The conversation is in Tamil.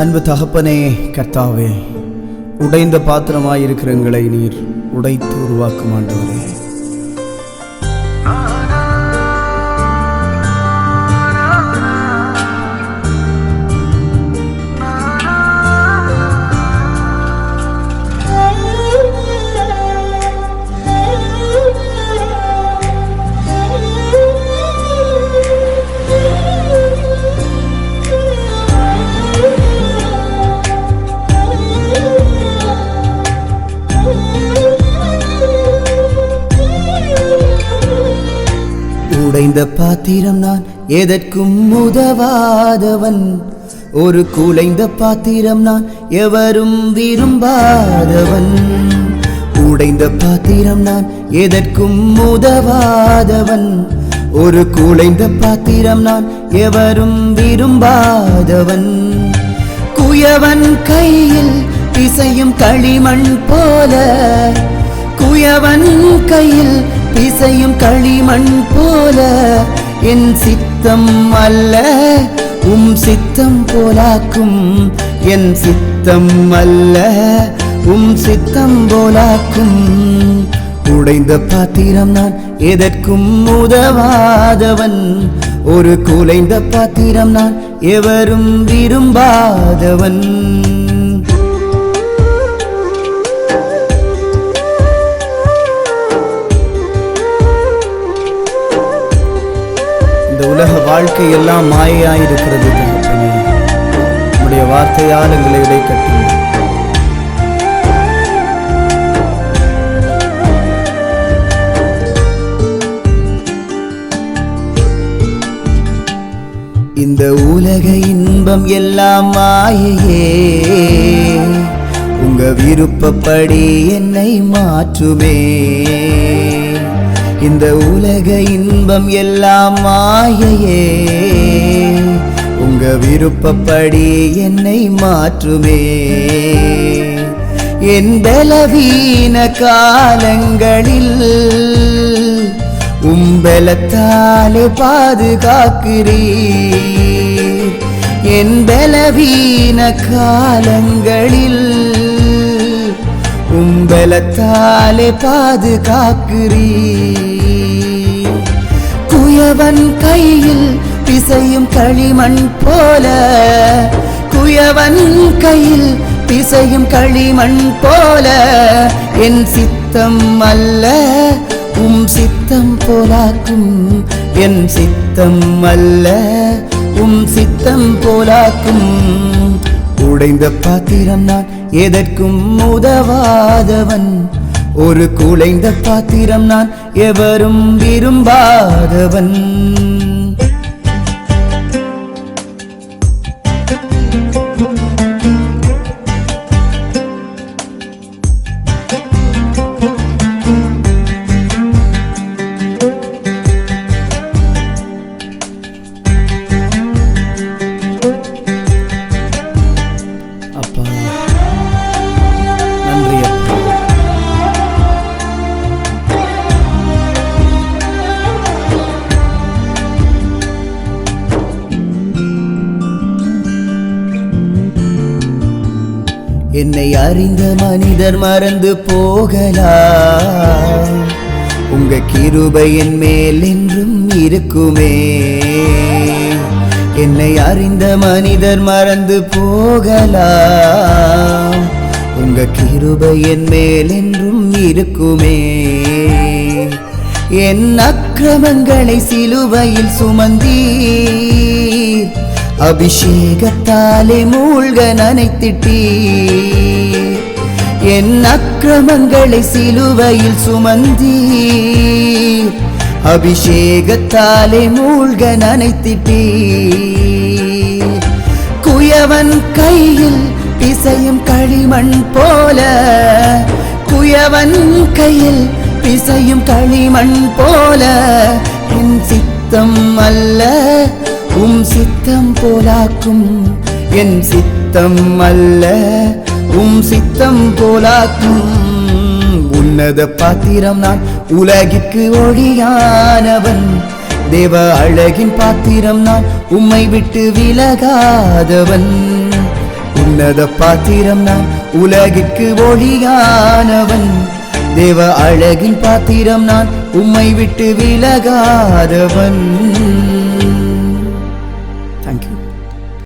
அன்பு தகப்பனே, கர்த்தாவே, உடைந்த பாத்திரமாயிருக்கிற எங்களை நீர் உடைத்து உருவாக்கும் ஆண்டவரே. உடைந்த பாத்திரம் நான், எதற்கும் உதவாதவன். ஒரு குலைந்த பாத்திரம் நான், எவரும் விரும்பாதவன். உடைந்த பாத்திரம் நான், எதற்கும் உதவாதவன். ஒரு குலைந்த பாத்திரம் நான், எவரும் விரும்பாதவன். குயவன் கையில் பிசையும் களிமண் போல, குயவன் கையில் பிசையும் களிமண் போல, என் சித்தம் அல்ல உம் சித்தம் போலாக்கும். என் சித்தம் அல்ல உம் சித்தம் போலாக்கும். உடைந்த பாத்திரம் நான், எதற்கும் உதவாதவன். ஒரு குலைந்த பாத்திரம் நான், எவரும் விரும்பாதவன். இந்த உலக வாழ்க்கை எல்லாம் மாயையாயிருக்கிறது தகப்பனே. உம்முடைய வார்த்தையால் எங்களை இடைக்கட்டும். இந்த உலக இன்பம் எல்லாம் மாயையே, உங்க விருப்பப்படி என்னை மாற்றுமே. இந்த உலக இன்பம் எல்லாம் மாயையே, உங்க விருப்பப்படி என்னை மாற்றுமே. என் பலவீன காலங்களில் உம்பலத்தாலே பாதுகாக்கிறீர். என் பலவீன காலங்களில் உம்பலத்தாலே பாதுகாக்கிறீர். குயவன் கையில் பிசையும் களிமண் போல, குயவன் கையில் பிசையும் களிமண் போல, என் சித்தம் அல்ல உம் சித்தம் போலாக்கும். என் சித்தம் அல்ல உம் சித்தம் போலாக்கும். உடைந்த பாத்திரம் நான், எதற்கும் உதவாதவன். ஒரு குலைந்த பாத்திரம் நான், எவரும் விரும்பாதவன். என்னை அறிந்த மனிதர் மறந்து போகலாம், உங்க கிருபை என் மேல் என்றும் இருக்குமே. என்னை அறிந்த மனிதர் மறந்து போகலாம், உங்க கிருபை என் மேல் என்றும் இருக்குமே. என் அக்கிரமங்களை சிலுவையில் சுமந்தீர், அபிஷேகத்தாலே மூழ்க நனைத்திட்டீர். என் அக்கிரமங்களை சிலுவையில் சுமந்தீர், அபிஷேகத்தாலே மூழ்க நனைத்திட்டீர். குயவன் கையில் பிசையும் களிமண் போல, குயவன் கையில் பிசையும் களிமண் போல, என் சித்தம் அல்ல உம் சித்தம் போலாக்கும். என் சித்தம் அல்ல உம் சித்தம் போலாக்கும். உன்னத பாத்திரம் நான், உலகிற்கு ஒளியானவன். தேவ அழகின் பாத்திரம் நான், உம்மை விட்டு விலகாதவன். உன்னத பாத்திரம் நான், உலகிற்கு ஒளியானவன். தேவ அழகின் பாத்திரம் நான், உம்மை விட்டு விலகாதவன்.